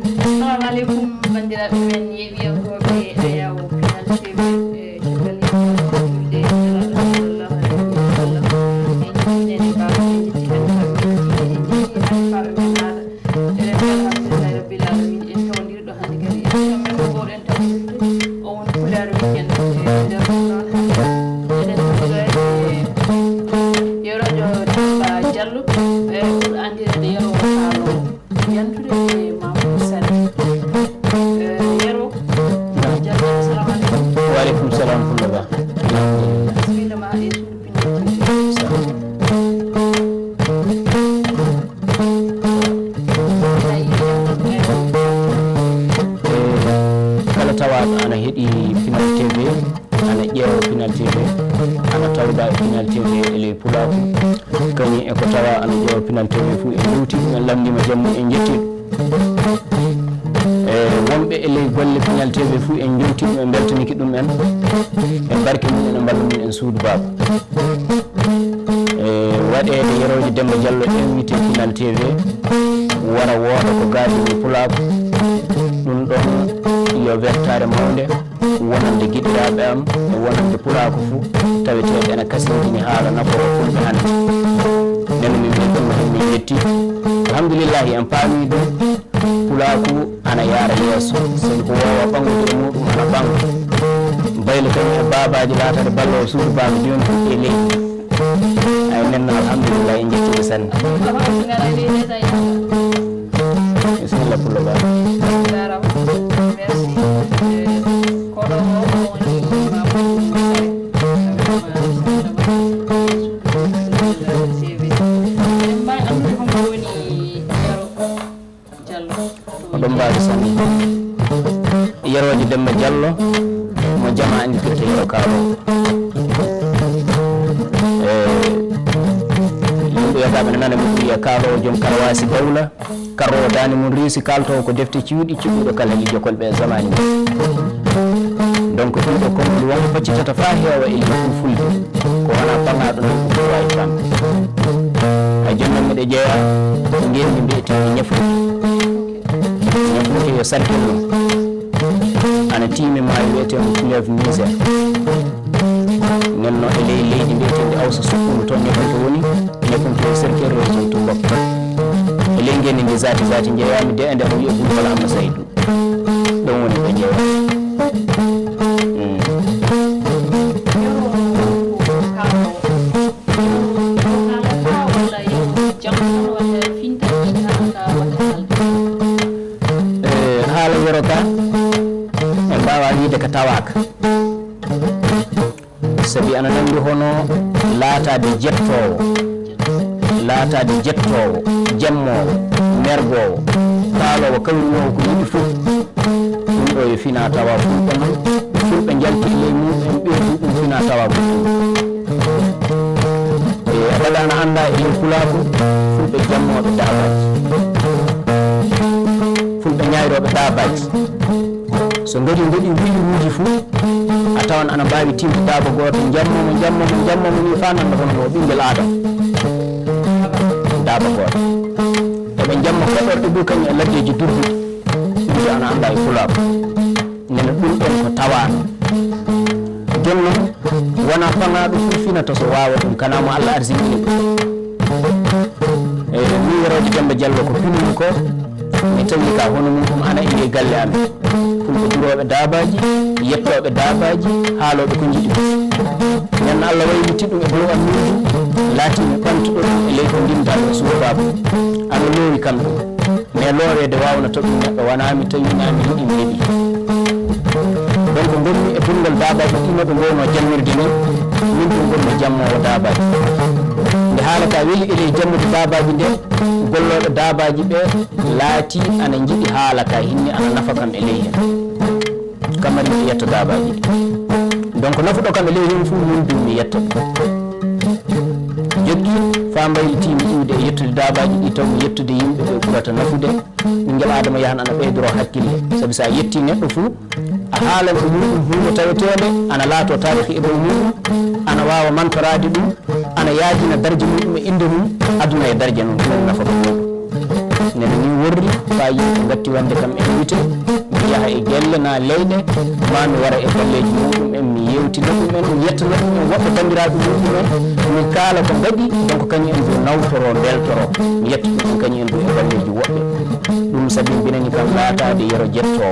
Assalamu alaikum bandiraɓe men yeɓiyankoɓe ayawo pinal tv caggal yimɓe sallallahu alaihi wa sallam en jiɗɗeni mbawa en jetti hanfaɓe men naɗa eɗen alhamdulillahi rabbil alamin en tawdirɗo hande kadi kamɓe ko gowɗen tawdirde o woni pulaar weekend nder noon eɗen tawdirade yerojo Demba Diallo pour andirede yerowo haalo yantude Mamadou Sall yero Diallo assalamu aleykum. Wa aleykum salam Fulaba. Bismillah e kala tawaɗo ana heeɗi Pinal TV ana ƴeewa Pinal TV ana tawda e Pinal TV ele Pulaku kañum e ko tawa ana ƴeewa Pinal TV fuu en juuti en lamdima jammu en jetti wonɓe ele golle Pinal TV fuu en juuti ɗum en beltaniki ɗum en barke mum en ballu mum en suudu baba waɗede yeroje Demba Diallo invité Pinal TV wara wooda ko gaadini Pulaku ɗum ɗon yo wertare mawde wonande giɗiraɓe am e wonande Pulaku fuu taweteɗe ene kasindini haala naforo fulɓe hande nene min ɓe ɗum hen min yetti alhamdulillahi en paami ɗum Pulaku ana yaara yeeso sabi ko wowa ɓangude e muɗum ana ɓanga baylo kañum e babaji laatade ballo suudu baba joni fu e leydi ay nenno alhamdulillah en jettiɓe sanne bisimilla Pullo Ba. Oɗon mbawi sanne yeroje Demba Diallo mo jama andirte yero kaaro yimɓe yogaɓe ne nana mi ɓuriya kaalowo joom karawasi dawla karrowo dande mum riisi kaltowo ko defte ciwɗi ciɓɓuɗo kala lijo kolɓe e zamani donc ɗum ɗo konngol wonko faccitata fa heewa e lijo fuu fulde ko wona ɓangaɗo no ɗum wawi famde hay jonnon miɗe jeeya ko ngenmi mbiyetemi ñafuki yo sarkel ɗum ana tiimi maayo wiyetemo fleuve Niger nenno e ley leydi mbiyetende awsa sukkudu toon ñafunto woni ñafunto e cerkel région to Mbop e ley ngenni ndi zati jeeyami de e nder wiye Boubal Amma Saydou ɗon woni ɓe jeeya haala yero ka e mbawa wiide ko tawaka sabi ana nandi hono laatade jettowo jammowo mergowo kaalowo kawrinowo ko yiɗi fof ɗum ɗo yo fina tawa fulɓe jalti e ley muɗum ɓeydu ɗum fina tawa e waɗano anda e ley Pulaku fulɓe jammoɓe dabaji fulɓe ñayroɓe dabaji so godi wiɗiruji fuu a tawan ana mbawi timde daba goto jammomo ni fa nanda hono no ɓinguel Adam daba goto eɓe jamma koɗorɗe ɗo kañum e laddeji durduɗi ɗumde ana anda e Pulaku nene ɗum ɗon ko tawano joni noon wona fangaɗo fuu finata so wawa ɗum kanamo Allah arsini e ni yeroje Demba Diallo ko pinmi ko mi tawi ka hono mum ɗum ana inde galle amen fulɓe ɓuroɓe dabaji yettoɓe dabaji haaloɓe ko jiɗi nen Allah wayliti ɗum e dow am muɗum laatimi ɓantuɗo ɗum e ley ko ndimdaɗo suubaɓe ana loowi kam ɗum mais loorede wawna to ɗum neɗɗo wona mi tawi nami hiɗi mi heeɓi donc gonmi e bungal dabaji ɗinoɓe gowno jammirde ni min ɗum gonmi jammowo dabaji nde haala ka weeli eley jammude dabaji nde golloɓe dabaji ɓe laati ana jiiɗi haala ka hinni ana nafa kam e ley hen kamari mi yetta dabaji ɗi donc nafuɗo kam e ley hen fuu min dum mi yetta jogui fa mbaylitimi iwde e yettude dabaji ɗi taw yettude yimɓe ɓe ɓurata nafude ɓinguel Adama yahan ana ɓeydoro hakkille saabi sa yetti neɗɗo fuu a haalan ko muɗum hunde tawetede ana laato tarihi e dow muɗum ana wawa mantorade ɗum ana yaajina darje muɗum e inde mum aduna e darje noon ɗum nafa ɗum nene ni worri fa yimɓe gatti wande kam en wite mi yaha e gelle na leyɗe ma mi wara e galleji muɗumen mi yewtina ɗumen ɗum yettana ɗum en woɓɓe bandiraɓe muɗumen min kaala ko gaɗi donc kañum en dow nawtoro beltoro mi yetta ɗum kañum en dow e galleji woɓɓe ɗum sabi mbinani kam laatade yero jettowo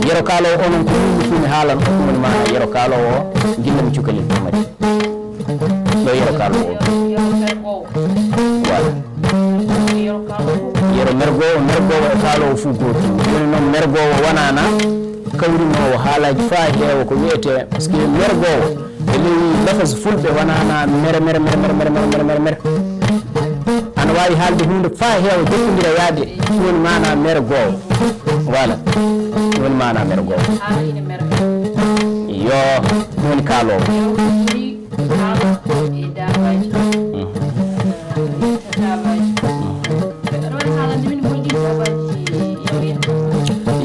yero kaalowo onon ko yimɓe fu mi haalan o ɗum woni mana yero kaalowo o gilla mi cukalel ɗumati ɗo yero kaalowo voilà yero mergowo e kaalowo fuu gotum joni noon mergowo wonana kawrinowo haalaji fa heewa ko wiyete par ce que mergowo e ley lafas fulɓe wonana mere ana wawi haalde hunde fa heewa jokkodira yaade ɗum woni mana mergowo voilà ɗum woni mana mergowo yo ɗum woni kaalowo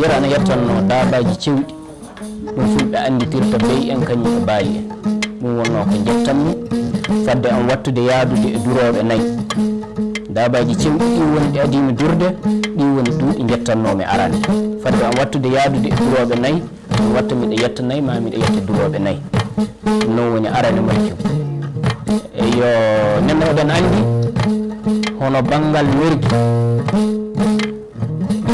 yero ana yettanno dabaji cewɗi ɗum fulɓe anditirta bey en kañum e baali en ɗum wonno ko jettanmi fadde am wattude yaadude e duroɓe nayyi dabaji cewɗi ɗi woni ɗi adimi durde ɗi woni duuɗi jettannomi arande fadde am wattude yaadude e duroɓe nayyi ɗum watta miɗa yetta nayyi ma miɗa yetta duroɓe nayyi ɗum noon woni arane majjum eyo nenno oɗen andi hono banggal wergi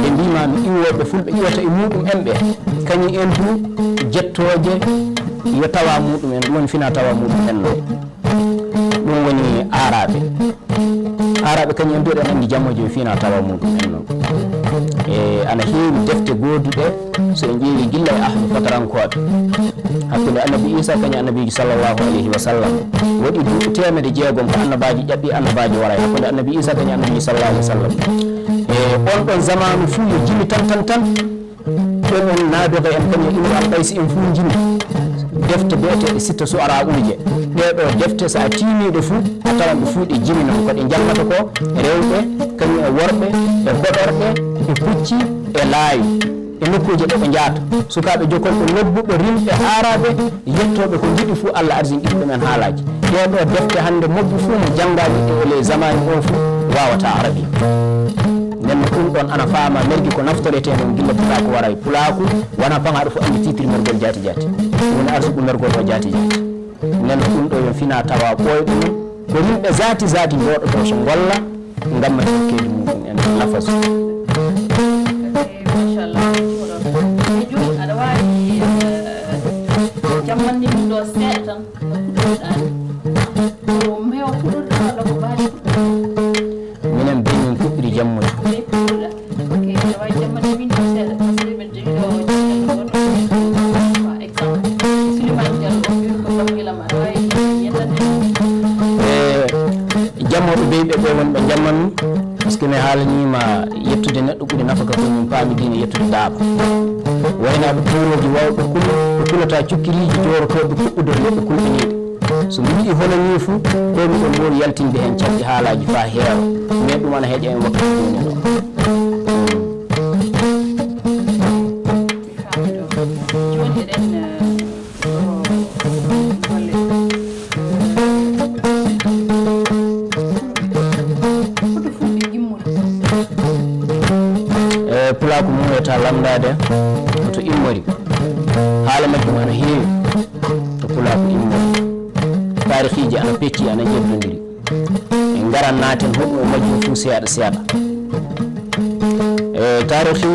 ɓe mbimami iwoɓe fulɓe iwata e muɗum en ɓe kañum en du jettoje yo tawa muɗum en ɗum woni fina tawa muɗum en noon ɗum woni araɓe kañum en du eɗen andi jammoje fina tawa muɗum en noon e ana heewi defte goduɗe so en ƴeewi gilla e ahlu fatarankoɓe hakkude annabi isa kañum annabiji sallllahu alayhi wa sallam waɗi duuɓi temedde jeegom ko annabaji ƴaɓɓi annabaji waray hakkude annabi isa kañum annabiji sallllahu alayhi wa sallam e on ɗon zamanu fuu yo jimi tan ɗon on naadoga en kañum imro alɓaysi en fuu jimi defte beeteɗe sitta su ara uje ɗeɗo defte so a timiɗe fuu a tawan ɗe fuu ɗe jimi noon koɗe jangata ko rewɓe kañum e worɓe e goɗorɓe e pucci e laawi e nokkuji ɗe ɓe jaata sukaɓe jokolɓe lobbuɓe rimɓe haaraɓe yettoɓe ko jiɗi fuu Allah arsini ɗiɗi ɗumen haalaji ɗeɗo defte hande mobbu fuu mo janggaji ɗe ele zamani o fuu wawata arabi nenno ɗum ɗon ana faama mergi ko naftorete noon gilla pulaku wara e pulaku wona paŋaɗo fof andi titre mergol jati woni arsugu mergol o jati nenno ɗum ɗo yon fina tawa ɓoyɗo mum ko yimɓe zati mboɗoto so golla ngamma tokkedi muɗum en nafas machallah e joni aɗa wawi jammandi ɗum ɗo seeɗa tan ɗuɗɗani o mewa puɗɗoɗa waɗa ko baali minen be min puɗɗiri jammude ok aɗa wawi jammandi min ɗo seeɗa par ce que min jogi ɗo exemple Souleymane Diallo o wi ko bangguelam aɗa wawi yettande jammoɓe beyɓe ɓe wonɓe jammanmi par ce que mi haalanima yettude neɗɗo ɓuuri nafaka ko min paami dina yettude daaba waynaɓe turoji wawɓe kulo ɓe kulata cukkiriji jorotoɓe fuɗɗude leɓɓe kulɓiniɗe so mi yiɗi hono ni fuu ko miɗo mbowi yaltinde hen caggi haalaji fa heewa mais ɗum ana heeƴa en wakkati joni ɗo joni eɗen golle hoto fulɓe gimmude pulaku mum wiyata lamdade oto immori haala majjum ana heewi to pulaku immori tarihiji ana pecci ana ƴeddodiri en garan naaten hoɗum e majjum fuu seeɗa tarihi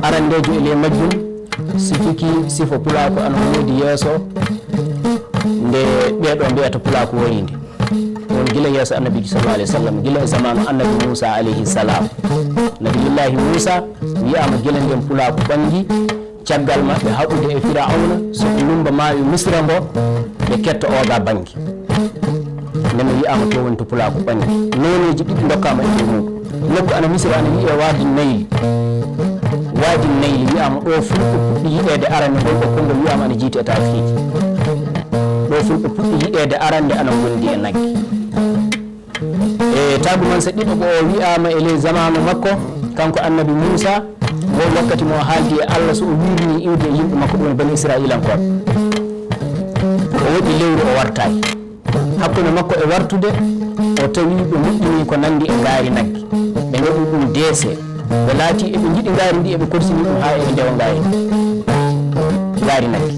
arandejo ele majjum sikiki sifo pulaku ana woodi yeeso nde ɓeɗo mbiyata pulaku wayinde on gila yeeso annabiji sallallahu alaihi wasallam gila e zamanu annabi Musa alayhi salam nabiullahi Musa wiyama gila nden pulaku ɓangi caggal maɓɓe haɓude e Firauna so ɓe lumba maawi Misra mbo ɓe ketta oga bangi nemi wiyama to woni to pulaku ɓangi noneji ɗiɗi dokkama e muɗum nokku ana Misra ana wiye wadi nayli wiyama ɗo fulɓe puɗɗi yiɗede arande ngol ɓokkongol wiyama ana jiiti e tarihiji ɗo fulɓe puɗɗi yiɗede arande ana gondi e nagge e tagu man so ɗiɗo ɓo wiyama e ley zamanu makko kanko annabi Musa won wakkati mo haaldi e Allah so o wirni iwde e yimɓe makko ɗum bani Israilankoɓe o waɗi lewru o wartayi hakkude makko e wartude o tawi ɓe moƴƴini ko nandi e ngaari nagge ɓe gaɗi ɗum deese ɓe laati eɓe jiɗi ngaari ndi eɓe korsini ɗum haa eɓe ndewa ngaari ngaari nagge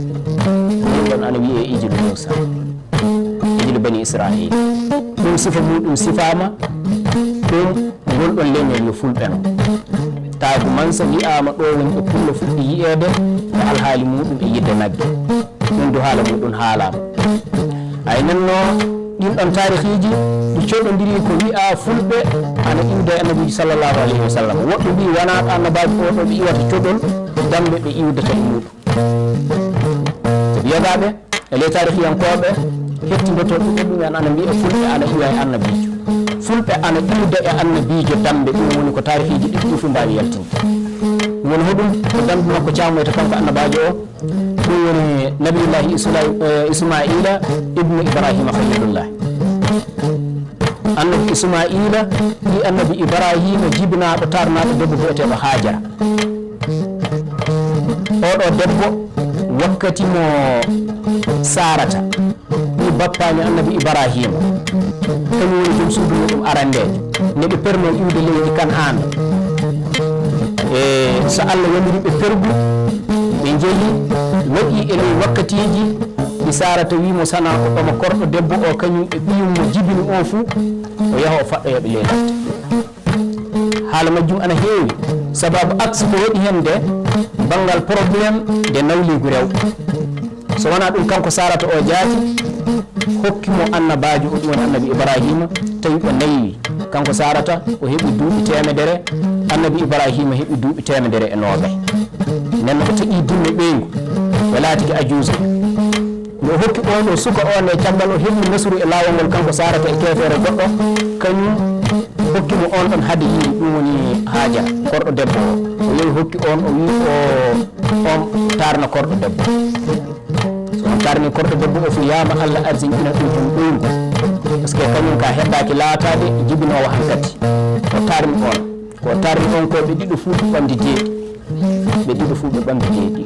ɗum ɗon ana wiye ijilu Moussa ijilu bani Israil ɗum sifa muɗum sifama ɗum gonɗon leñol yo fulɓeno taagu mansa wi'ama ɗo woni ɗo pullo fuɗɗi yi'ede e alhaali muɗum e yidde nagge ɗum do haala muɗum haalama ay nanno ɗin ɗon tarihiji ɗi coɗodiri ko wi'a fulɓe ana iwde annabiji sallllahu alayhi wa sallam woɓɓe mbi wona annabaji oɗo ɓe iwata coɗol damɓe ɓe iwdata e muɗum yogaɓe e ley tarihiyankoɓe hettidoto ɗum en ana mbiya fulɓe ana iwa e annabijo fulɓe ana iwda e annabijo damɓe ɗum woni ko tarihiji ɗi ɗi fu mbawi yaltinde ɗum woni hoɗum ko damɓe makko camoyta kanko annabajo o ɗum woni nabiullahi ismaila ibnu ibrahima khalilullah annabi ismaila ɗi annabi ibrahima jibinaɗo tarnaɗo debbo biyeteɗo hajara oɗo debbo wakkati mo sarata ɗi bappani annabi ibrahima kañum woni joom suudu muɗum arandejo neɓe perno iwde leydi kan an e so Allah wamiri ɓe pergu ɓe jeehi waɗi e ley wakkatiji ɗi sarata wimo sana oɗoma korɗo debbo o kañum ɓe ɓiyummo jibini o fuu o yaha o faɗɗoyaɓe ley ladde haala majjum ana heewi sababu axe ko waɗi hen nde banggal probléme de nawligu rewɓe so wona ɗum kanko sarata o jaati hokkimo annabajo o ɗum woni annabi ibrahima tawi ɓe nayi kanko sarata o heeɓi duuɓi temedere annabi ibrahima heeɓi duuɓi temedere e noogay nden no ɓe taqi dinne ɓeygu ɓe laatiki ajuusa nde o hokki on o suka on e caggal o heɓi nasru e laawol ngol kanko sarata e kefere goɗɗo kañum hokkimo on ɗon haade yiide ɗum woni haajara korɗo debbo o yehi hokki on o wi on tarna korɗo debbo so on tarni korɗo debbo o fu yama Allah arsinƴina ɗum ɗum ɗoygu par ce que kañum ka heɓɓaki laatade jibinowo hankkadi o tarni on ko tarni on ko ɓe ɗiɗo fuu ɓe ɓamdi jeeɗi ɓe ɗiɗo fuu ɓe ɓamdi jeeɗi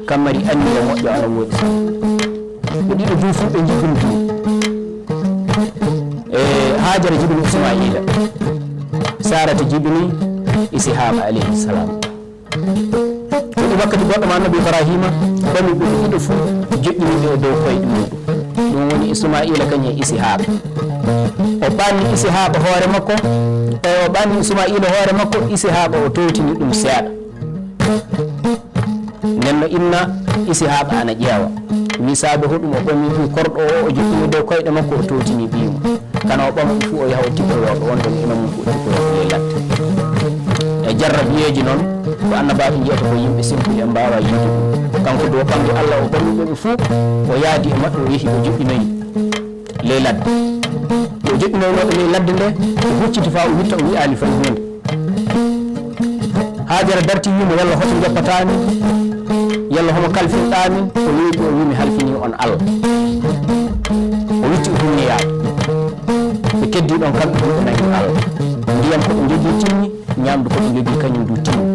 kammari anni e moƴƴo ana woodi sa ɓe ɗiɗo du fuu ɓe jibini du e hajara jibini ismaila sarata jibini isihaba alayhi salam ɗi wakkati goɗɗo ma annabi ibrahima ɓami ɓe ɗiɗo fuu joƴƴiniɓe e dow koyɗe muɗum ɗum woni ismaila kañum e isihaba o ɓanni isihaba hoore makko e o ɓanni ismaila hoore makko isihaba o towtini ɗum seeɗa nenno inna isihaba ana ƴeewa wisaɓe hoɗum o ɓami fu korɗo o joƴƴini dow koyɗe makko o towtini ɓiyum kana o ɓama fu o yaha o tipporoɗo on ɗon ina mum fu o tipporoɗo e ladde e jarrabiyeji noon ko annabaɓe jiyata ko yimɓe simpude mbawa yiide ɗum kanko do ɓamde Allah o ɓamɗuɓe fuu o yaadi e maɓɓe o yeehi o joƴƴinoyi ley ladde o joƴƴinoynoɓe ley ladde nde o hucciti fa o witta o wi'ali fay hunde hajara darti wimo yalla hoto joppatami yalla homo kalfinɗamin o leydi o wimi halfini on Allah o witti o humniyaɓe ɓe keddi ɗon kamɓe ɗum ɓe nani Allah ndiyam ko ɓe jogui timmi ñamdu ko ɓe jogui kañum du timmi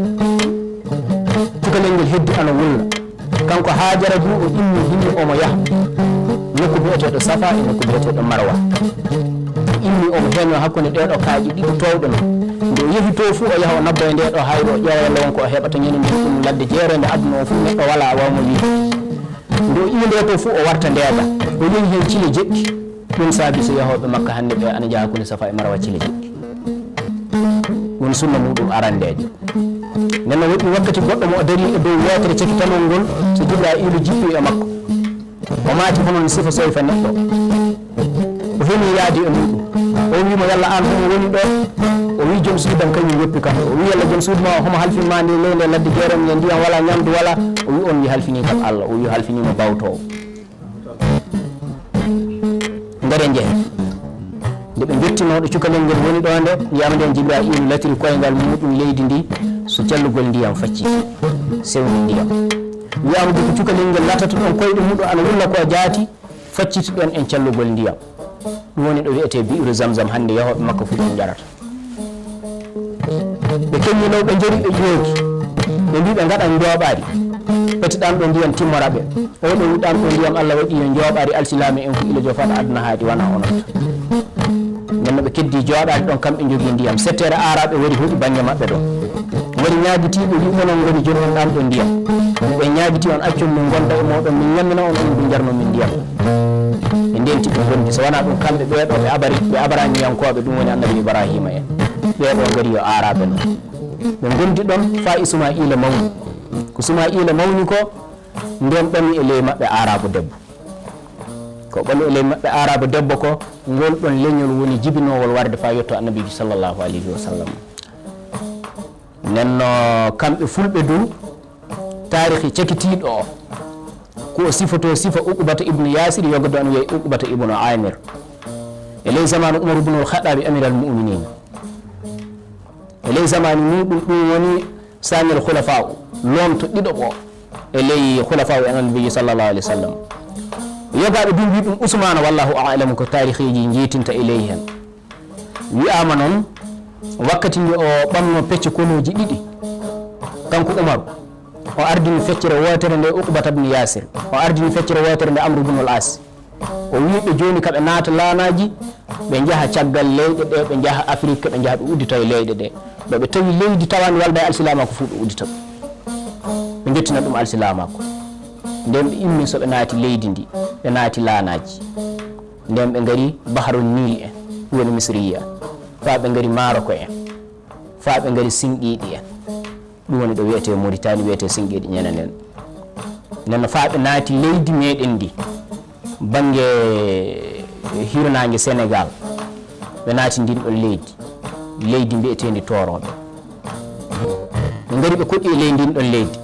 cukalel ngel heddi ana wulla kanko hajara du o immi hinni omo yaha nokku biyeteɗo safa e nokku biyeteɗo marwa immi omo henno hakkude ɗeɗo kaaƴi ɗiɗi towɗe no nde o yehi to fuu o yaha o nabba e nde ɗo hayɗo o ƴeewa yalla wonko o heɓata ñande nde ɗum ladde jeerede aduna o fuu neɗɗo wala wawmo wiide nde o iwi nde to fuu o warta ndeega o yehi hen cile jeɗɗi ɗum saabi so yahoɓe makka hannde ɓe ana jaa hakkude safa e marwa cile jeɗɗi woni sunna muɗum arandejo nenno woɗɗi wakkati goɗɗo mo o dari e dow wetere cekkitanol ngol so jibrailu jippi e makko o maati honon sifa soyfa neɗɗo o heni yaadi e muɗum o wimo yalla an homo woni ɗo o wi joom suudan kañum yoppi kam o wi yalla joom suudu ma homo halfinma nde ley nde ladde jeerom nde ndiyam wala ñamdu wala o wi on wi halfini kam Allah o wi halfinimo bawtowo ngare jeehe nde ɓe jettinoɗo cukalel ngel woni ɗo nde wiyama nden jibrailu latiri koyngal muɗum leydi ndi so callugol ndiyam facci sewni ndiyam wiyama de ko cukalel ngel latata ɗon koyɗe muɗum ana wulla ko jaati facciti ɗon en callugol ndiyam ɗum woni ɗo wiyete biiru zamzam hannde yahoɓe makka fu ɗum jarata ɓe keññinow ɓe jori ɓe ƴoogi ɓe mbi ɓe gaɗan jooɓaari ɓetiɗan ɗo ndiyam timmora ɓe oɗo wiɗan ɗo ndiyam Allah waɗi yo jooɓaari alsilami en ko ilo jo faɗa aduna haadi wona ononta nden no ɓe keddi jooɗaade ɗon kamɓe jogii ndiyam settere araɓe wari huuɗi baŋnge maɓɓe ɗon ngari ñaagitiiɓe wi onon ngoni joni on ɗam ɗo ndiyam ɓe ñaagiti on accon min gonda e moɗon min ñammina on on ɗum jarno min ndiyam ɓe ndenti ɓe gondi so wona ɗum kamɓe ɓeeɗo ɓe abaraniyankoɓe ɗum woni annabi ibrahima en ɓeeɗo ngari yo araɓe noon ɓe gondi ɗon fa ismaila mawni ko ismaila mawni ko nden ɓami e ley maɓɓe arabu debbo ko ɓami e ley maɓɓe arabu debbo ko ngol ɗon leñol woni jibinowol warde fa yetto annabiji sallllahu alayhi wa sallam nenno kamɓe fulɓe dow tarihi cakitiɗo o ko o sifoto sifa uqbata ibnu yasir yogdo an wiye uqbata ibnu amir e ley zamanu umar ibnul khadabi amiral muminin e ley zamanu muɗum ɗum woni sanel khulafa o lomto ɗiɗoɓo e ley khulafa o en annabiji sallllahu alih w sallam yogaɓe du wi ɗum ousmane wallahu alamu ko tarihiji jeetinta e ley hen wiyama noon wakkati nde o ɓamno pecce konoji ɗiɗi kanko umaru o ardini feccere wotere nde uqbata bne yasir o ardini feccere wotere nde amrou bnul as o wiɓe joni kaɓe naata laanaji ɓe jaaha caggal leyɗe ɗe ɓe jaaha afrique ɓe jaaha ɓe uddita e leyɗe ɗe ɗoɓe tawi leydi tawani walda e alsilamako fuu ɓe uddita ɓe jettina ɗum alsilamako nden ɓe immi soɓe naati leydi ndi ɓe naati laanaji nden ɓe gaari baharul nil en woni misriya fa ɓe gaari maroko en fa ɓe gaari sinqiɗi en ɗum woni ɗo wiyete Mauritanie wiyete sinqiɗi ñananen nenno fa ɓe naati leydi meɗen ndi banggue hirnangue Sénégal ɓe naati ndin ɗon leydi mbiyetendi toroɓe ɓe gaari ɓe koɗɗi e ley ndin ɗon leydi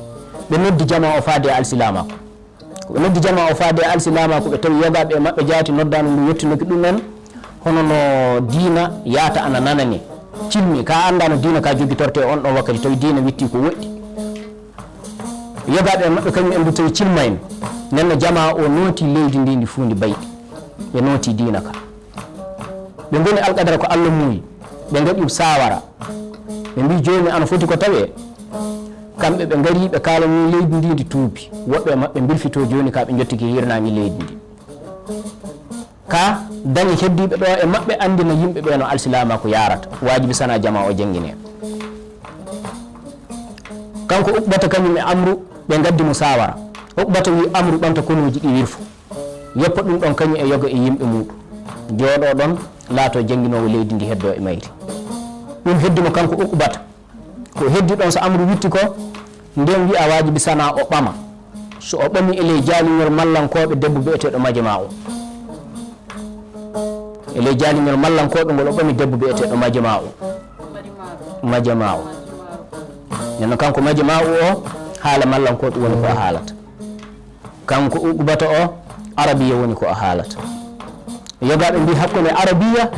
ɓe noddi jama o faade e alsilamako ko ɓe noddi jama o faade e alsilamako ɓe tawi yogaɓe e maɓɓe jaati noddano ndu yettinoki ɗumen hono no diina yaata ana nanani cilmi ka anda no diina ka jogitorte on ɗon wakkati tawi diina witti ko woɗɗi yogaɓe e maɓɓe kañum en du tawi cilmayno nenno jama o nooti leydi ndi ndi fuu ndi bayɗi ɓe nooti diina ka ɓe goni alqadara ko Allah muuyi ɓe gaɗi sawara ɓe mbi joni ana foti ko tawe kamɓe ɓe gaari ɓe kalani leydi ndi ndi tuubi woɓɓe maɓɓe birfito joni ka ɓe jottiki hirnani leydi ndi ka dañi heddiɓe ɗo e maɓɓe andina yimɓe ɓe no alsilama ko yarata wajibi sana jama o jangguine kanko uqbata kañum e amru ɓe gaddi mo sawara uqbata wi amru ɓamta konoji ɗi wirfo yoppa ɗum ɗon kañum e yoga e yimɓe muɗum jooɗo ɗon laato jangguinowo leydi ndi heddo e mayri ɗum heddimo kanko uqbata ko heddi ɗon so amru witti ko nden wiya wajibi sana o ɓama so o ɓami e ley jaalingol mallankoɓe debbo biyeteɗo majama o e ley jaalingol mallankoɓe ngol o ɓami debbo biyeteɗo majama o nenno kanko majama o haala mallankoɓe woni ko a haalata kanko uqbata o arabiya woni ko a haalata yogaɓe mbi hakkude arabiya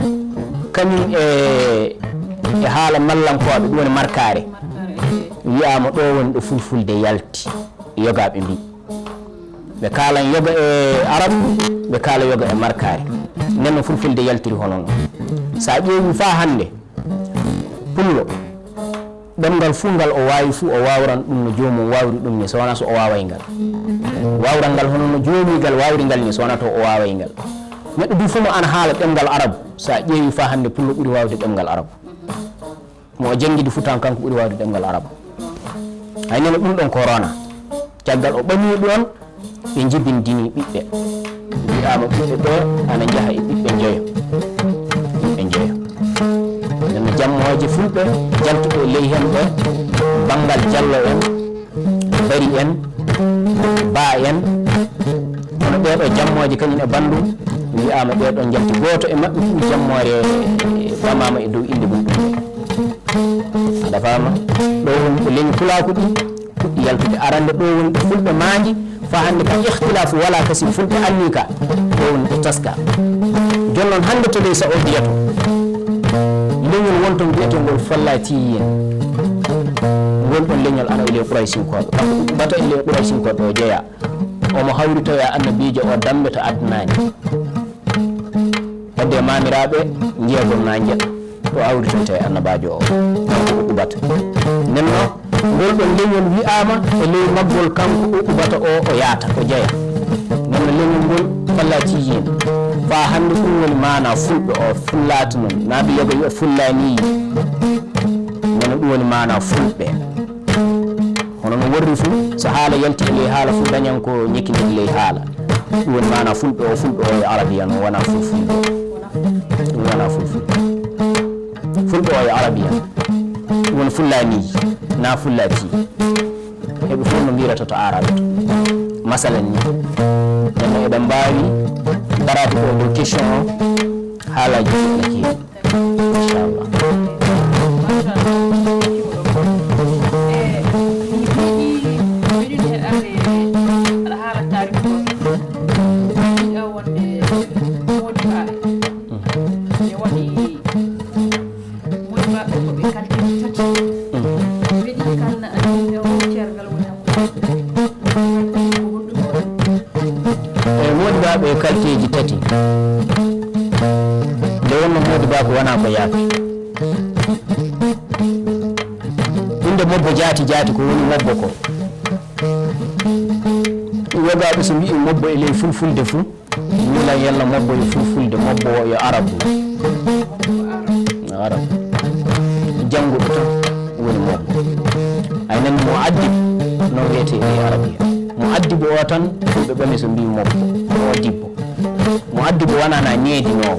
kañum e haala mallankoɓe ɗum woni markare wiyama ɗo woni ɗo fulfulde yalti yogaɓe mbi ɓe kalan yoga e arabe ɓe kala yoga e markare nenno fulfulde yaltiri honon sa ƴeewi fa hande pullo ɗemgal fuu ngal o wawi fuu o wawran ɗum no jomum wawri ɗum ni so wona so o waway ngal wawral ngal hono no joomigal wawri ngal ni so wona to o waway ngal neɗɗo du fof mo an haala ɗemgal arabe sa ƴeewi fa hande pullo ɓuuri wawde ɗemgal arabe mo o jangguidi futan kanko ɓuuri wawde ɗemgal arabe hay nene ɗum ɗon corona caggal o ɓami ɗon ɓe jibindini ɓiɓɓe wiyama ɓiɓɓe ɓe ana jaaha e ɓiɓɓe jeeyo nenno jammoje fulɓe jaltuɓe ley hen ɓe banggal diallo en bari en ba en hono ɓeɗo jammoje kañum e bandum wiyama ɓeɗo jalti goto e maɓɓe fu jammore ɓamama e dow inde mum aɗa fama ɗo woni ko leñi pulaku ɗi puɗɗi yaltude arande ɗo woni ɗo fulɓe maji fa hande kam ihtilafu wala kasi fulɓe anni ka ɗo woni ɗo taska joni noon hande to ley sa o biyato leñol wonton mbiyetengol fallatiyen ngol ɗon leñol ana ele Quraysinkoɓe kanko bata ele Quraysinkoɓe o jeeya omo hawri tawi annabijo o dambe to adnani wadde mamiraɓe jeegol na jeeɗa to awri to tawi annabajo o kanko uqubata nenno ngol ɗon leñol wi'ama e ley maggol kanko uqubata o yaata o jeeya nenno leñol ngol fallatiyen fa hande ɗum woni mana fulɓe o fullata noon naɓe yoga wiya fullaniyi neno ɗum woni mana fulɓe hono no worri fu so haala yalti e ley haala fu dañan ko ñekkidiri ley haala ɗum woni mana fulɓe o e arabiya no wona fulfulde ɗum wona fulfulde fulɓe o e arabiya ɗum woni fullaniji na fullati heɓe fof no mbirata to arabe to masalan ni eno eɓe mbawi darade ko dow question o haalaji ene keewi inchallah e kalteji tati nde wonno modi ba ko wona ko yaafi inde mobbo jaati ko woni mobbo ko wogaɓe so mbi mobbo e ley fulfulde fuu mila yalla mobbo e fulfulde mobbo yo arabu jannguɗo tan woni mobbo ay nan mo addib non wiyete e arabia mo addibo o tan fulɓe ɓame so mbi mobbo o dibbo mo addibo wonana needinowo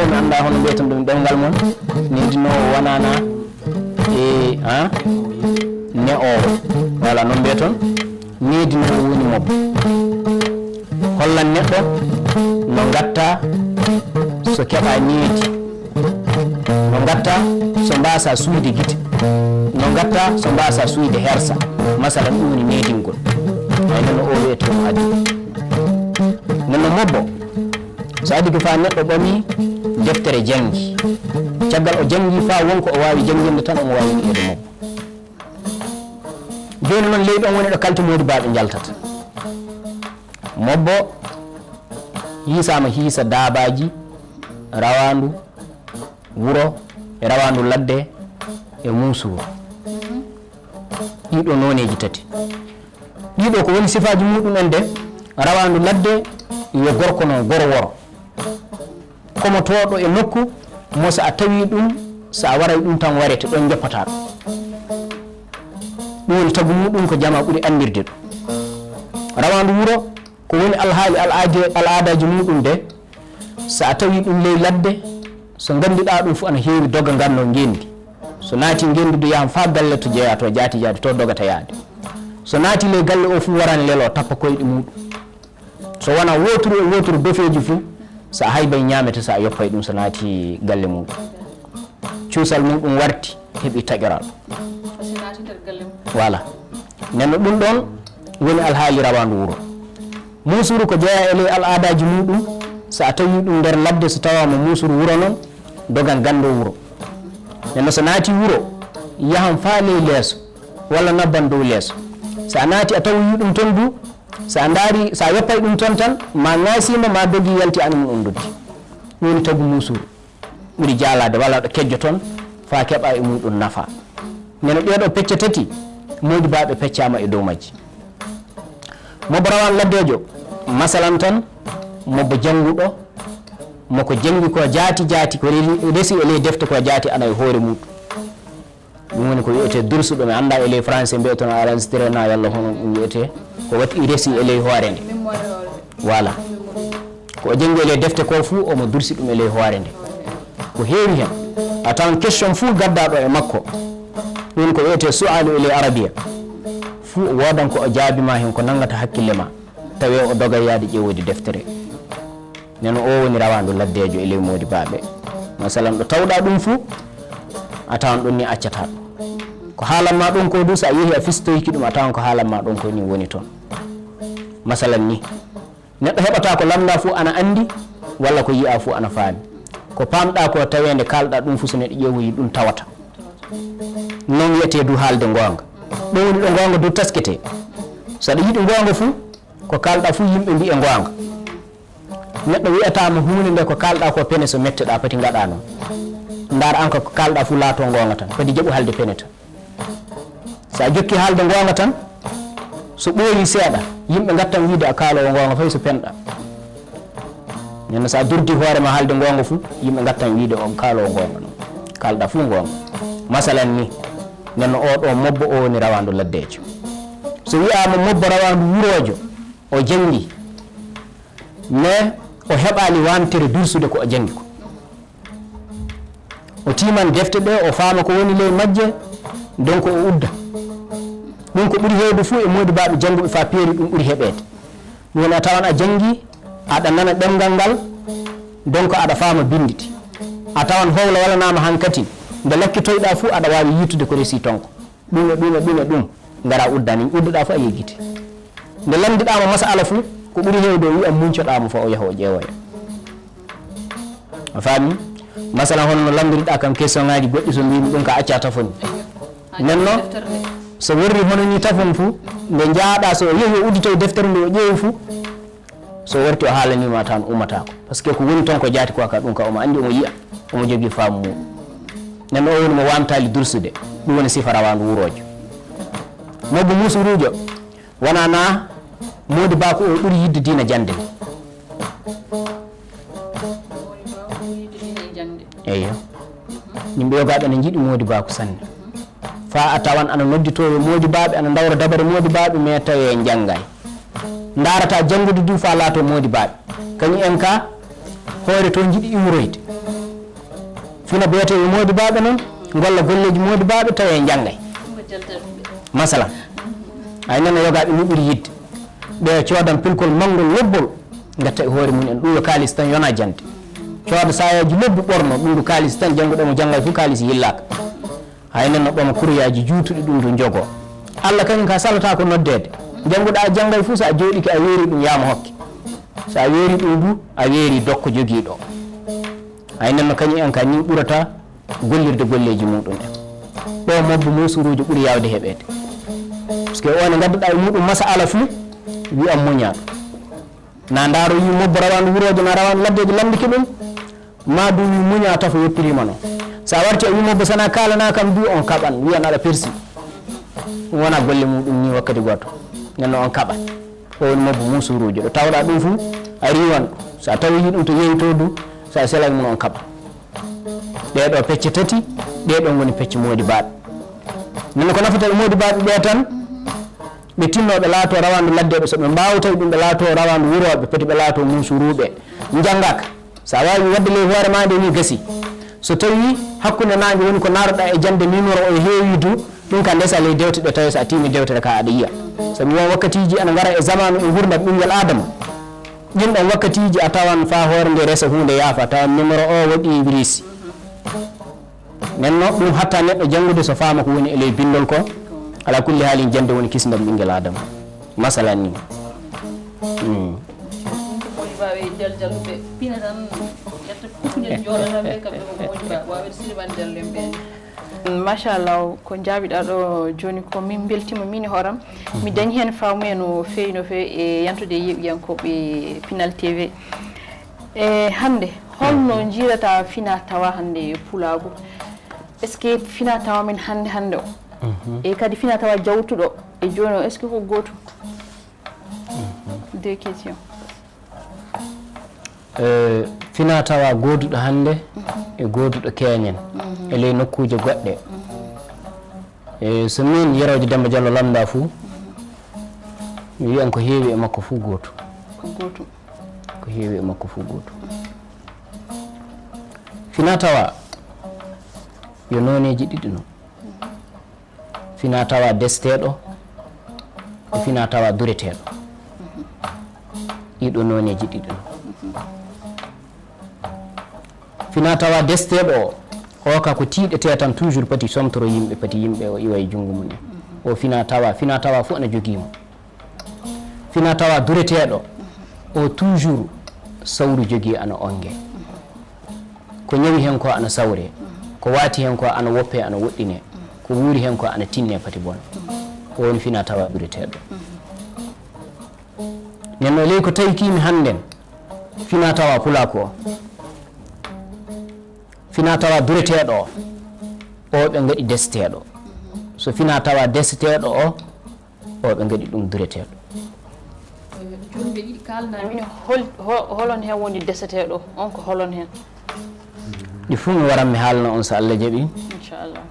mi anda hono mbiyatan ɗum ɗemngal mon needinowo wonana e ne owo wala noon mbiyaton needinowo woni mobbo hollan neɗɗo no gatta so keɓa needi no gatta so mbasa suyde gite no gatta so mbasa suyde hersa masalan ɗum woni needingol ay nono o wiyete mo addi nono mobbo so addi ko fa neɗɗo ɓami deftere jangi caggal o jangi fa wonko o wawi janginde tan omo wawi wi'ede mobbo joni noon leydi on woni ɗo kalti modi baɓe jaltata mobbo hiisama hiisa daabaji rawandu wuro e rawandu ladde e muusuru ɗiɗo noneji tati ɗiɗo ko woni sifaji muɗumen de rawandu ladde yo gorko noon goro woro komo toɗo e nokku mo so a tawi ɗum so a waray ɗum tan warete ɗon joppata ɗum woni tagu muɗum ko jama ɓuuri andirde ɗum rawandu wuro ko woni alhaali al'adaji muɗum de so a tawi ɗum ley ladde so gandiɗa ɗum fu ana heewi doga ganno ngendi so naati ngendi do yahan fa galle to jeeya to jaati to dogata yaade so naati ley galle o fu warani lelo tappa koyɗe muɗum so wona woturu e woturu dofeji fu so a haybay ñamete so a yoppay ɗum so naati galle muɗum cuusal muɗum warti heeɓi taƴoral voilà nenno ɗum ɗon woni alhaali rawandu wuro musuru ko jeeya e ley al'adaji muɗum so a tawi ɗum nder ladde so tawama musuru wuro noon dogan gando wuro nenno so naati wuro yahan fa ley leeso walla nabban dow leeso so a naati a tawi ɗum ton du so a daari so a yoppay ɗum ton tan ma ŋaasima ma dogi yalti an mum on doddi ɗum woni tagu musuru ɓuuri jaalade walla ɗo kejjo toon fa keɓa e muɗum nafa neno ɗeɗo pecce tati modi baɓe peccama e dow majji mobbo rawan laddejo masalan tan mobbo janguɗo moko jangi ko jaati ko resi e ley defte ko jaati ana e hoore muɗum ɗum woni ko wiyete dursuɗo mi anda e ley français mbiyetono enregistré na walla hono ɗum wiyete ko wati resi e ley hoore nde voilà ko jangi e ley defte ko fuu omo dursi ɗum e ley hoore nde ko heewi hen a tawan question fuu gaddaɗo e makko ɗum ko wiyete sualu e ley arabia fuu wodan ko o jaabima hen ko nangata hakkille ma tawi o dogay yaade ƴewude deftere neno o woni rawandu laddejo e ley modi baɓe masalan ɗo tawɗa ɗum fuu a tawan ɗum ni accata ɗum ko haalanma ɗon ko du so a yeehi a fistoyki ɗum a tawan ko haalanma ɗon ko ni woni toon masalan ni neɗɗo heɓata ko lamda fuu ana andi walla ko yiya fuu ana faami ko pamɗa ko tawede kalɗa ɗum fuu so neɗɗo ƴeewoyi ɗum tawata non wiyete du haalde gonga ɗo woni ɗo gonga du taskete so aɗa yiɗi gonga fuu ko kalɗa fuu yimɓe mbiye gonga neɗɗo wiyatama hunde nde ko kalɗa ko pene so metteɗa pati gaɗa noon ndar an ko kalɗa fu laato gonga tan kadi jaɓu haalde pene tan so a jokki haalde gonga tan so ɓooyi seeɗa yimɓe gattan wiide a kaalowo gonga fay so penɗa nenno sa durdi hoorema haalde gonga fu yimɓe gattan wiide on kaalowo gonga noon kalɗa fu gonga masalan ni nden oɗo mobbo o woni rawandu laddejo so wiyama mobbo rawandu wurojo o jangi mais o heɓani wantere dursude ko o jangi ko o timan defte ɗe o faama ko woni ley majje donc o udda ɗum ko ɓuuri hewde fuu e modibaɓe jannguɓe fa peeri ɗum ɓuuri heɓede ɗum woni a tawan a jangi aɗa nana ɗemgal ngal donc aɗa faama binditi a tawan howla walanama hankkati nde lakkitoyɗa fuu aɗa wawi yittude ko resi tonko ɗum e ɗum e ɗum e ɗum ngara uddani udduɗa fo a yeggiti nde lamdiɗama masala fuu ko ɓuuri hewde o wiya muncoɗamo fo o yaha o ƴeewoya a faami masalan hono no lamdiriɗa kam question ngaji goɗɗi so mbimi ɗum ka acca tafoni nenno so worri hono ni tafon fuu nde jaaɗa so o yehi o udditoye deftere nde o ƴeewi fuu so warti o haalanima tan ummatako par ce que ko woni toon ko jaati ko ka ɗum ka omo andi omo yiya omo jogui faamu mum nenno o woni mo wamtali dursude ɗum woni sifa rawandu wurojo mobbo musurujo wona na modi ba ko o ɓuuri yidde diina jande eyyo yimɓe yogaɓe ne jiiɗi modi ba ko sanne fa a tawan ana nodditoyo modi baɓe ana dawra dabare modi baɓe mais tawi en janggay darata janngude du fa laato modi baɓe kañum en ka hoore to jiiɗi iwroyde fina biyete e modi baɓe noon golla golleji modi baɓe tawi en janggay masalan ay nana yogaɓe ni ɓuuri yidde ɓe coodan pilkol manngol lobbol gatta e hoore mum en ɗum yo kalis tan yona jande cooda sayaji lobbu ɓorno ɗum ɗo kalis tan jannguɗomo janggay fof kalis yillaka hay nanno ɓama kuroyaji juutuɗi ɗum to jogo Allah kañum ka salata ko noddede jannguɗa janggay fof so a jooɗiki a weeri ɗum yama hokke so a weeri ɗum du a weeri dokko jogiiɗo hay nanno kañum en ka ni ɓurata gollirde golleji muɗum en ɗo mobbo musurujo ɓuuri yawde heɓede par ce que one gadduɗa e muɗum masala fuu wiyam muñaɗo na ndaaro wi mobbo rawandu wurojo na rawandu laddejo lamdiki ɗum ma du wi muña tafo yoppirima noon sa warti o wi mobbo sana kalana kam du on kaɓan wiyan aɗa persi ɗum wona golle muɗum ni wakkati goto nenno on kaɓat o woni mobbo musurujo ɗo tawɗa ɗum fuu a riwan sa tawi ɗum to yeehi to du sa selay mum on kaɓa ɗeɗo pecce tati ɗeɗon woni pecce modi baɓe nenno ko nafata e modi baɓe ɓe tan ɓe tinnoɓe laato rawandu laddeɓe soɓe mbawa tawi ɗum ɓe laato rawandu wuroɓe poti ɓe laato musuruɓe janggaka sa wawi wadde ley hoore ma nde ni gasi so tawi hakkude nangue woni ko naroɗa e jande numéro o heewi du ɗum ka ndesa ley dewte ɗe tawi so a timi dewtere ka aɗa yiya sabi won wakkatiji ana gara e zamanu e gurdam ɓinguel adama ɗinɗon wakkatiji a tawan fa hoore nde resa hunde yaafa tawa numéro o waɗi virisi nenno ɗum hatta neɗɗo janngude so faama ko woni e ley bindol ko ala kulli haalin jande woni kisdam ɓinguel adama masalan ni wawi jaljalluɓe pina tan ƴetta kukuñel jooɗataɓe kamɓe ko moƴi ba wawi silwan jallen ɓe machallah ko jaabiɗa ɗo joni ko min beltima min e hooram mi dañi hen famuya no fewi no fewi e yantude yeɓiyankoɓe Pinal TV e hande holno jiirata fina tawa hande Pulago est ce que fina tawa min hande o e kadi fina tawa jawtuɗo e joni o est ce que ko gotum deux questions fina tawa goduɗo hande e goduɗo keñen e ley nokkuje goɗɗe so min Yerojo Demba Diallo lamda fuu mi wiyan ko heewi e makko fuu gotum ko heewi e makko fuu gotum fina tawa yo noneji ɗiɗi noon fina tawa desteɗo e fina tawa dureteɗo ɗiɗo noneji ɗiɗi noon fina tawa desteɗo o ka ko tiiɗete tan toujours pati somtoro yimɓe pati yimɓe o iwa e junngo mum en o fina tawa fof ana joguimo fina tawa dureteɗo o toujours sawru jogui ana ongue ko ñawi hen ko ana sawre ko waati hen ko ana woppe ana woɗɗine ko wuuri hen ko ana tinne pati bon o woni fina tawa dureteɗo nenno ley ko tawi kimi hannden fina tawa Pulako o fina tawa dureteɗo o ɓe gaɗi desteɗo so fina tawa desteɗo o ɓe gaɗi ɗum dureteɗo joni ɓe ɗiɗi kalnami holon hen woni deseteɗo on ko holon hen ɗi fuu mi waran mi haalna on so Allah jaaɓi inchallah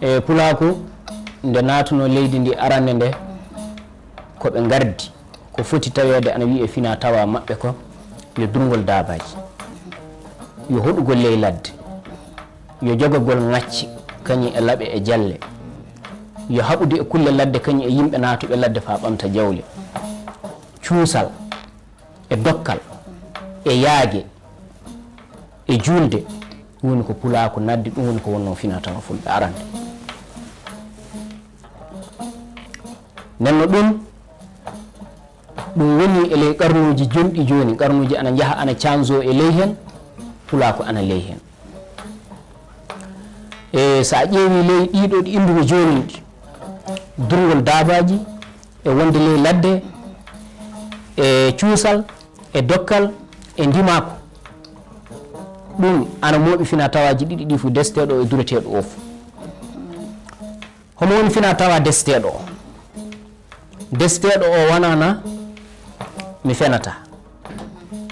e pulaku nde natuno leydi ndi arande nde ko ɓe gardi ko foti tawede ana wiye fina tawa maɓɓe ko yo durgol dabaji yo hoɗugol ley ladde yo jogogol ŋacci kañum e laaɓe e jalle yo haɓude e kulle ladde kañum e yimɓe natuɓe ladde fa ɓamta jawle cuusal e dokkal e yaage e julde woni ko pulaku naddi ɗum woni ko wonno fina tawa fulɓe arande nenno ɗum woni e ley qarnuji jonɗi joni qarnuji ana jaaha ana canzo e ley hen pulaku ana ley hen e sa ƴeewi ley ɗiɗo ɗi indugo joni ɗi durgol dabaji e wonde ley ladde e cuusal e dokkal e ndimako ɗum ana mooɓi fina tawaji ɗiɗi ɗi fu desteɗo e dureteɗo o fu homo woni fina tawa desteɗo o desteɗo o wonana mi fenata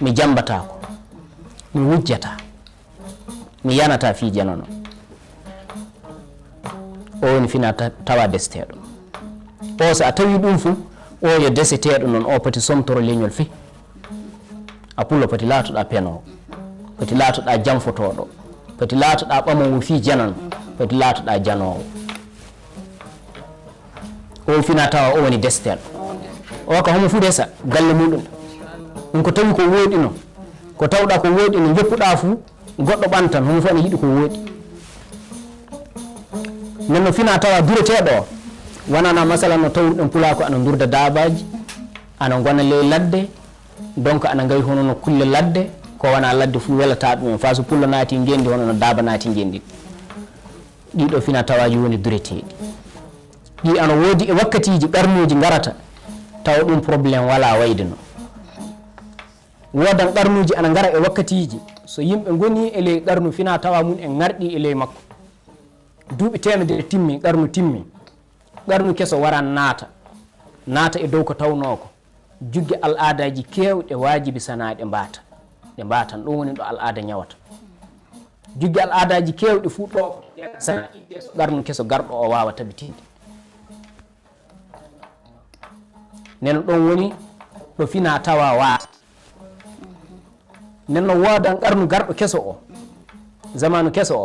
mi jambatako mi wujjata mi yanata fi janano o woni fina tawa desteɗo o so a tawi ɗum fu o yo deseteɗo noon o poti somtoro leñol fe a pullo poti laatoɗa penowo poti laatoɗa jamfotoɗo poti laatoɗa ɓamowo fi janano poti laatoɗa janowo o fina tawa o woni desteɗo o ka homo fu desa galle muɗum ɗum ko tawi ko woɗi no ko tawɗa ko woɗi no joppuɗa fu goɗɗo ɓantan homo fu ana yiɗi ko woɗi nenno fina tawa dureteɗo o wonana masalan no tawruɗen pulako ana durda dabaji ana gona ley ladde donc ana gawi hono no kulle ladde ko wona ladde fu welata ɗumen fa so pullo naati gendi hono no daba naati gendi ɗiɗo fina tawaji woni dureteɗi ɗi ana woodi e wakkatiji qarnuji garata tawa ɗum probléme wala wayde no wodan qarnuji ana gara e wakkatiji so yimɓe goni e ley qarnu fina tawa mum en garɗi e ley makko duuɓi temedere timmi qarnu timmi qarnu keso waran naata e dow ko tawnoko jugge al adaji kewɗe wajibi sana ɗe mbatan ɗum woni ɗo al ada ñawata jugge al adaji kewɗe fu ɗo sana qarnu keso garɗo o wawa tabitinde neno ɗon woni ɗo fina tawa waata nenno wodan qarnu garɗo keso o zamanu keso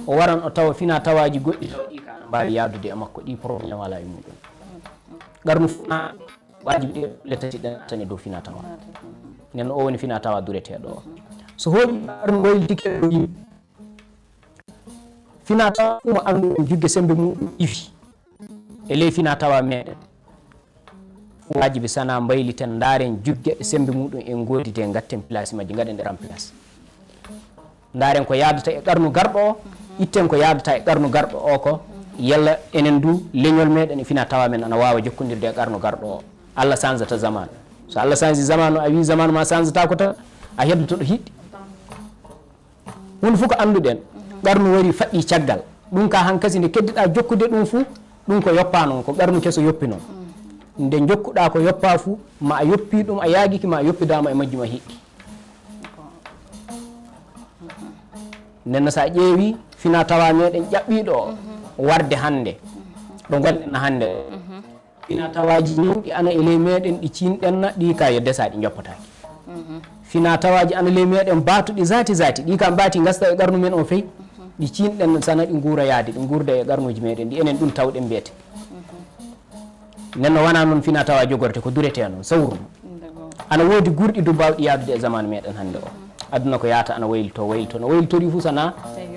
o waran o tawa fina tawaji goɗɗi ɗi kana mbawi yadude e makko ɗi probléme wala e muɗum qarnu fina wajibi ɗe tati ɗen tani dow fina tawa nenno o woni fina tawa dureteɗo o so hoɗi qarnu waylitike ɗo yimɓe fina tawa ɗum andu en jugge sembe muɗum ifi e ley fina tawa meɗen wajibi sana mbayliten daren jugge sembe muɗum en godide gatten place majji gaɗen ɗe remplace daren ko yadata e qarnu garɗo o itten ko yadata e qarnu garɗo o ko yalla enen du leñol meɗen e fina tawa men ana wawa jokkodirde e qarnu garɗo o Allah changata zamanu so Allah change zamanu a wi zamanu ma changeta ko tan a heddotoɗo hiɗɗi woni fof ko anduɗen qarnu wari faɗɗi caggal ɗum ka hankasi nde keddiɗa jokkude ɗum fu ɗum ko yoppa noon ko qarnu keso yoppi noon nde jokkuɗa ko yoppa fu ma a yoppi ɗum a yaagiki ma a yoppidama e majjum a hiqqi nenno sa ƴeewi fina tawa meɗen ƴaɓɓiɗo o warde hande ɗo gonɗen hande fina tawaji ñawɗi ana e ley meɗen ɗi cinɗenna ɗi ka yo desa ɗi joppataki fina tawaji ana ley meɗen batuɗi zati ɗi kam mbati gasta e qarnu men o feyi ɗi cinɗen sana ɗi guura yaade ɗi gurda e qarnuji meɗen ɗi enen ɗum tawɗen mbiyete nenno wona noon fina tawa jogorte ko durete noon sawru ana woodi gurɗi du mbawɗi yadude e zamanu meɗen hande o aduna ko yata ana waylito no waylitori fu sana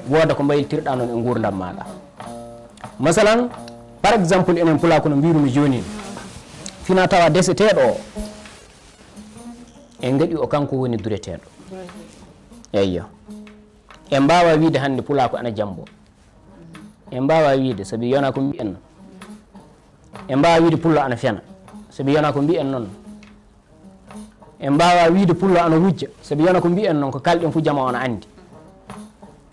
woda ko mbaylitirɗa noon e gurdam maɗa masalan par exemple enen pulako no mbirumi joni fina tawa deseteɗo o en gaɗi o kanko woni dureteɗo eyyo en mbawa wiide hande pulako ana jambo en mbawa wiide saabi yona ko mbiyen en mbawa wiide pullo ana fena saabi yona ko mbiyen noon en mbawa wiide pullo ana wujja saabi yona ko mbiyen noon ko kalɗen fu jama ona andi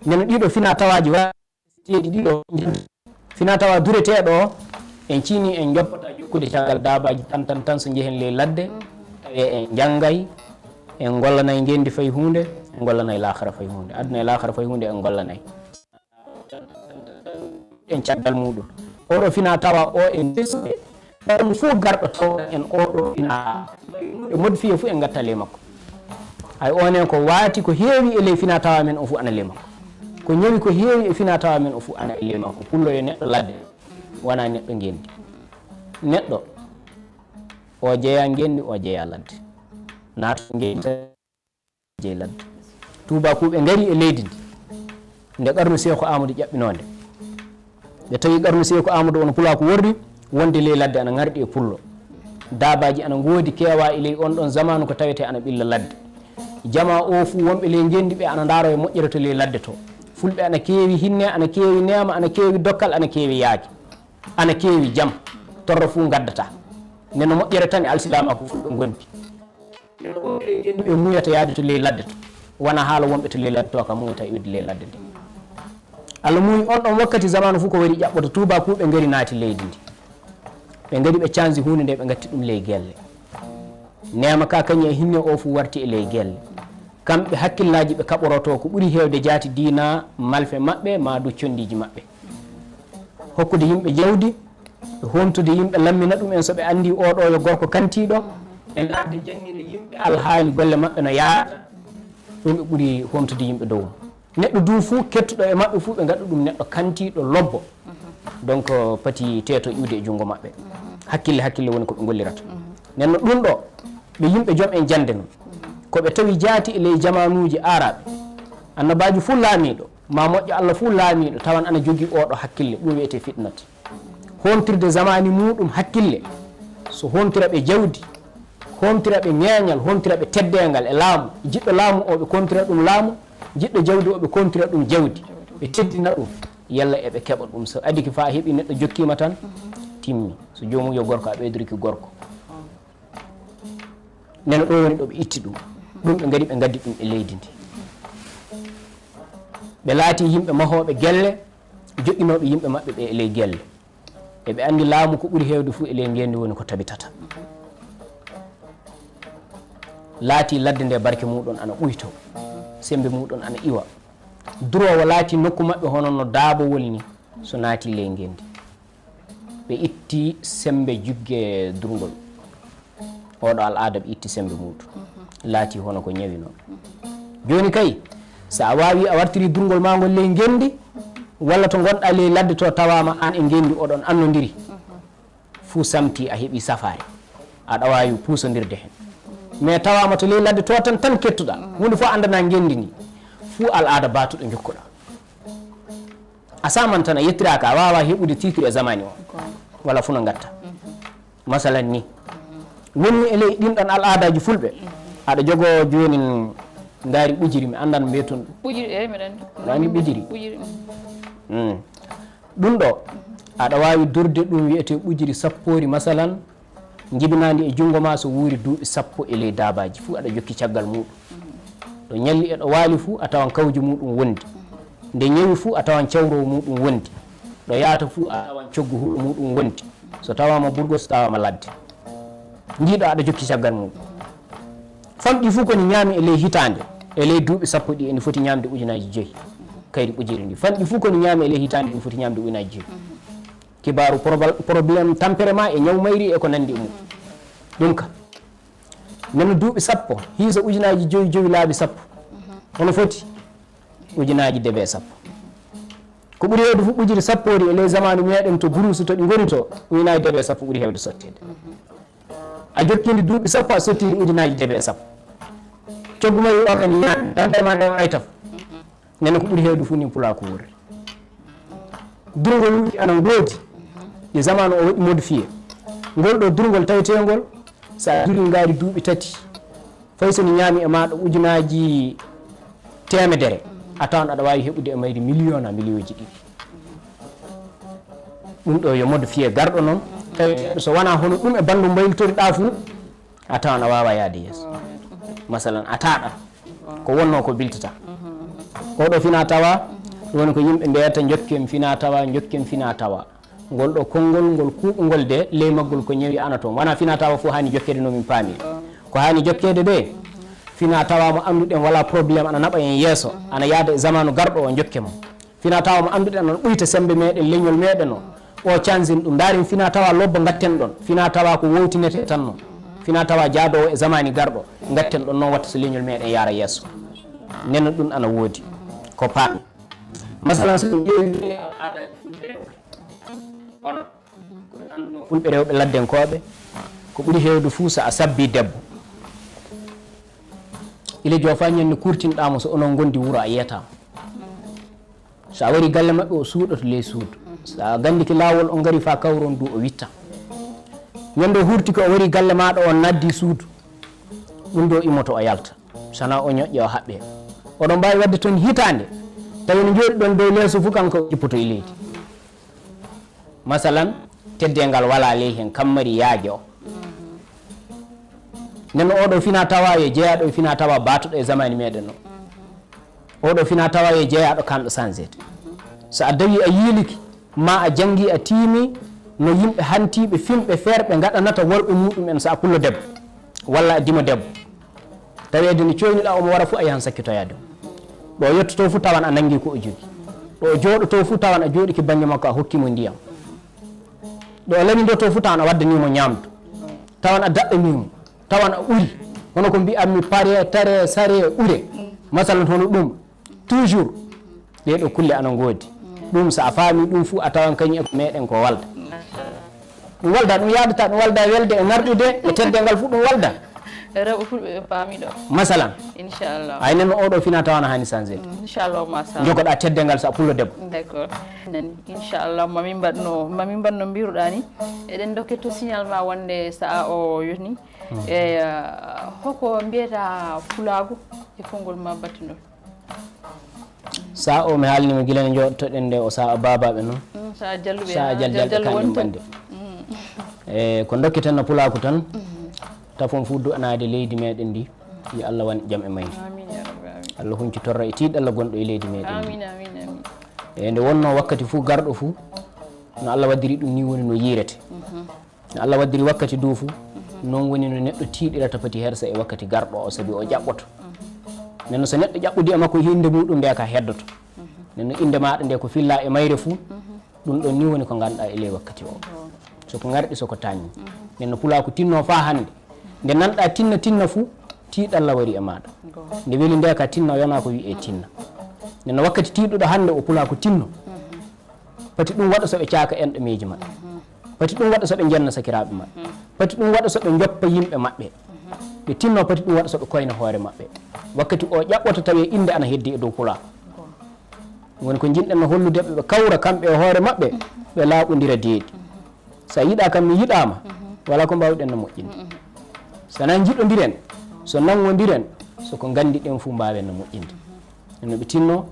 neno ɗiɗo fina tawaji wateɗi ɗiɗo fina tawa dureteɗo o en cini en joppata jokkude caggal dabaji tan so jehen ley ladde tawi en janggay en gollanay gendi fayi hunde en gollanay lahara fayi hunde aduna e lahara fayi hunde en gollanay en caggal muɗum oɗo fina tawa o en desɓe ɗum fof garɗo tawa en oɗo fina e modifié fof en gatta ley makko hay onen ko waati ko heewi e ley fina tawa men o fof ana ley makko ko ñawi ko heewi e fina tawa men o fof ana e ley makko pullo yo neɗɗo ladde wona neɗɗo ngendi neɗɗo o jeeya ngendi o jeeya ladde naata ngendi jeey ladde tubakuɓe ngari e leydi ndi nde qarnu Seeko Amadou ƴaɓɓinode ɓe tawi qarnu Seeko Amadou ono pulako worri wonde ley ladde ana garɗi e pullo dabaji ana goodi keewa e ley on ɗon zamanu ko tawete ana ɓilla ladde jama o fuu wonɓe ley ngendi ɓe ana daaro e moƴƴere to ley ladde to fulɓe ana keewi hinne ana keewi nema ana keewi dokkal ana keewi yaaki ana keewi jaam torro fuu gaddata neno moƴƴere tan e alsilama ko fulɓe gondi ɓe muyata yaade to ley ladde to wona haala wonɓe to ley ladde to kam muyata iwde ley ladde nde Allah muyi on ɗon wakkati zamanu fof ko wari ƴaɓɓoto tubakuɓe ngari naati leydi ndi ɓe ngari ɓe canji hunde nde ɓe gatti ɗum ley gelle nema ka kañum e hinne o fuu warti e ley gelle kamɓe hakkillaji ɓe kaɓoroto ko ɓuuri hewde jaati diina malfe maɓɓe ma du condiji maɓɓe hokkude yimɓe jawdi homtude yimɓe lammina ɗum en soɓe andi oɗo yo gorko kantiɗo e nadde jangguide yimɓe alhaali golle maɓɓe no yaata ɗum ɓe ɓuuri homtude yimɓe dow neɗɗo du fuu kettuɗo e maɓɓe fuu ɓe gaɗa ɗum neɗɗo kantiɗo lobbo donc pati teeto iwde e junngo maɓɓe hakkille woni koɓe gollirata nenno ɗum ɗo ɓe yimɓe joom en jande noon koɓe tawi jaati e ley jamanuji araɓe annabaji fuu laamiɗo ma moƴƴo Allah fuu laamiɗo tawan ana jogui oɗo hakkille ɗum wiyete fitnat homtirde zamani muɗum hakkille so homtira ɓe jawdi homtira ɓe ñeeñal homtira ɓe teddengal e laamu jiɗɗo laamu o ɓe kontira ɗum laamu jiɗɗo jawdi o ɓe kontira ɗum jawdi ɓe teddina ɗum yalla eɓe keɓa ɗum so adiki fa heeɓi neɗɗo jokkima tan timmi so jomum yo gorko a ɓeydoriki gorko neno ɗo woni ɗo ɓe itti ɗum ɓe ngari ɓe gaddi ɗum e leydi ndi ɓe laati yimɓe mahoɓe gelle joƴƴinoɓe yimɓe maɓɓe ɓe e ley gelle eɓe andi laamu ko ɓuuri hewde fuu e ley ngendi woni ko tabitata laati ladde nde barke muɗon ana ɓuyto sembe muɗon ana iwa durowo laati nokku maɓɓe hono no daabowol ni so naati ley ngendi ɓe itti sembe jugge durgol oɗo al aada ɓe itti sembe muɗum laati hono ko ñawi noon joni kay sa a wawi a wartiri durgol ma ngol ley ngendi walla to gonɗa ley ladde to tawama an e ngendi oɗon annodiri fuu samti a heeɓi safare aɗa wawi puusodirde hen mais tawama to ley ladde to tan kettuɗa hunde fof andana ngendi ni fuu al aada batuɗo jokkuɗa a saman tan a yettiraka a wawa heɓude titre e zamani o walla fuu no gatta masalan ni wonni e ley ɗinɗon al aadaji fulɓe aɗa jogo joni daari ɓujiri mi andan mbiyetun ɗum ɓujiri ɗum ɗo aɗa wawi durde ɗum wiyete ɓujiri sappori masalan jibinadi e jungo ma so wuuri duuɓi sappo e ley dabaji fuu aɗa jokki caggal muɗum ɗo ñalli eɗo waali fuu a tawan kawji muɗum wondi nde ñawi fuu a tawan cawrowo muɗum wondi ɗo yaata fuu a tawan coggu huɗo muɗum wondi so tawama burgo so tawama ladde ndiɗo aɗa jokki caggal muɗum famɗi fuu koni ñaami e ley hitande e ley duuɓi sappo ɗi eni foti ñamde ujunaji 5 kayri ɓujiri ndi famɗi fuu koni ñaami e ley hitande eni foti ñamde ujunaji 5 kibaru probléme tempérament e ñaw mayri e ko nandi mum ɗum ka neno duuɓi sappo hiisa ujunaji 5 laabi sappo hono foti ujunaji debe sappo ko ɓuuri hewde fof ɓujiri sappori e ley zamanu meɗen to brousse to ɗi goni to ujunaji debe sappo ɓuuri hewde sottede a jokkindi duuɓi sappo a sottiri ujunaji debe sappo coggu mayi ɗon en ñaami dandema nde way taf nene ko ɓuuri hewde fof ni pula ko worri durgol ana goodi e zamanu o waɗi modifié ngol ɗo durgol tawetengol sa duri ngaari duuɓi 3 fay sono ñaami e maɗa ujunaji 100 a tawan aɗa wawi heɓude e mayri million a million ji 2 ɗum ɗo yo modifié garɗo noon tawi so wona hono ɗum e bandu mbayltoriɗa fuu a tawan a wawa yaade yeeso masalan a taɗat ko wonno ko biltata oɗo fina tawa woni ko yimɓe mbiyata jokkem fina tawa ngol ɗo konngol ngol kuuɓugol de ley maggol ko ñawi ana toon wona fina tawa fof hani jokkede no min paami ko hani jokkede de fina tawa mo annduɗen wala probléme ana naɓa en yeeso ana yaada e zamanu garɗo o jokke mo fina tawa mo anduɗen on ɓuyta sembe meɗen leñol meɗen o canzin ɗum darin fina tawa lobba gatten ɗon fina tawa ko wowtinete tan noon fina tawa jaadowo e zamani garɗo gatten ɗon noon watta so leñol meɗen yaara yesso nena ɗum ana woodi ko paaɗi masalan so ɗum ƴeewi fulɓe rewɓe laddenkoɓe ko ɓuuri hewde fuu so a sabbi debbo ile jofa ñande kurtinɗamo so onon gondi wuuro a yiyatama so a wari galle mabɓe o suuɗoto ley suudu so a gandiki lawol on gari fa kawron du o witta ñande o hurti ko o wari galle maɗa on naddi suudu ɗum ɗo immoto o yalta sana o ñoƴƴe o haɓɓe oɗon mbawi wadde toon hitande tawi no jooɗi ɗon dow leeso fuu kanko jippoto e leydi masalan teddengal wala ley hen kammari yaaje o nden oɗo fina tawa yo jeeyaɗo e fina tawa batuɗo e zamani meɗen o oɗo fina tawa yo jeeyaɗo kanɗo sansede so a dawi a yiiliki ma a jangi a tiimi no yimɓe hantiɓe fimɓe feerɓe gaɗanata worɓe muɗumen so a pullo debbo walla a dima debbo tawede no coyniɗa omo wara fo a yahan sakkitoyade ɗo yettoto fo tawan a nangi ko o jogui ɗo jooɗoto fo tawan a jooɗiki banggue makko a hokkimo ndiyam ɗo lanidoto fo tawan a waddanimo ñamdu tawan a daɗɗanimo tawan a ɓuuri hono ko mbiyatmi pare tare sare ɓuure masalan hono ɗum toujours ɗeɗo kulle ana goodi ɗum so a faami ɗum fuu a tawan kañum e ko meɗen ko walda ɗum walda ɗum yadata ɗum walda welde e narɗude e teddengal fuu ɗum walda rewɓe fulɓe ɓe paami ɗo masalan inchallah ay nen oɗo fina tawana hani changede inchallah masala jogoɗa teddengal so a pullo debbo d' accord nani inchallah mami mbaɗno mbiruɗa ni eɗen dokketto signal ma wonde saa o yoni e hoko mbiyata fulago e konngol ma battindol sa o mi haalnima guila ne jooɗotoɗen nde o sa babaɓe noon sa jalluɓe sa jaljalɓe kañum ɓande e ko dokketen no pulaku tan tafon fu du'anade leydi meɗen ndi yo Allah wan jaam e mayni Allah hunci torra e tiiɗo Allah gonɗo e leydi meɗen ndi e nde wonno wakkati fu garɗo fu no Allah waddiri ɗum ni woni no yirete no Allah waddiri wakkati dow fu noon woni no neɗɗo tiiɗirata pati hersa e wakkati garɗo o saabi o ƴaɓɓoto nenno so neɗɗo ƴaɓɓudi e makko inde muɗum nde ka heddoto nenno inde maɗa nde ko filla e mayre fu ɗum ɗon ni woni ko ganduɗa e ley wakkati o soko garɗi soko tanni nenno pulaku tinno fa hande nde nanɗa tinna fu tiiɗalla wari e maɗa nde weeli nde ka tinna yona ko wiye tinna nenno wakkati tiiɗuɗo hande o pulaku tinno pati ɗum waɗa soɓe caaka enɗo meji maɓɓe pati ɗum waɗa soɓe jenna sakiraɓe maɓɓe pati ɗum waɗa soɓe joppa yimɓe maɓɓe ɓe tinno pati ɗum waɗa soɓe koyna hoore maɓɓe wakkati o ƴaɓɓoto tawi inde ana heddi e dow pulaku woni ko jinɗen no holludeɓe ɓe kawra kamɓe e hoore maɓɓe ɓe laaɓodira deeɗi sa yiiɗa kam mi yiɗama wala ko mbawɗen no moƴƴinde sana jiɗodiren so nangodiren soko gandiɗen fu mbawen no moƴƴinde no ɓe tinno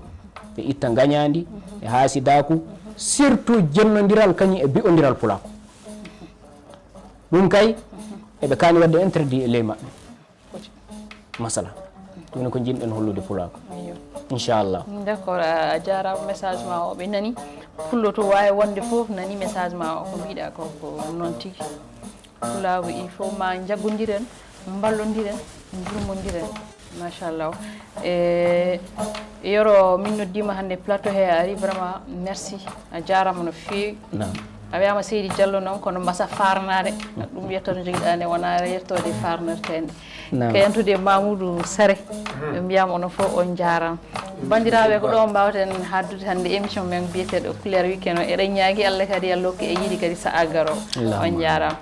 ɓe itta gañadi e haasidaku surtout jennodiral kañum e bi'odiral pulaku ɗum kay eɓe kani wadde interdit e ley maɓɓe masala ɗum ko jinɗen hollude pulaku inchallah d' accord a jarama message ma o ɓe nani pullo to wawi wonde foof nani message ma o ko mbiɗa ko noon tigui pulaku il faut ma jaggodiren ballodiren jurmodiren machallah e yoro min noddima hande plateau he ari vraiment merci a jarama no fewi a wiyama Seydi Diallo noon kono mbasa farnade ɗum wiyata no joguiɗa nde wona yettode farnertede kayantude Mamoudou Sare ɓe mbiyama onon fof on jarama bandiraɓe ko ɗo mbawten haddude hande émission men biyeteɗo Couleur Weekend o eɗen ñaagui Allah kadi Allah hokki e yiiɗi kadi sa garo on jarama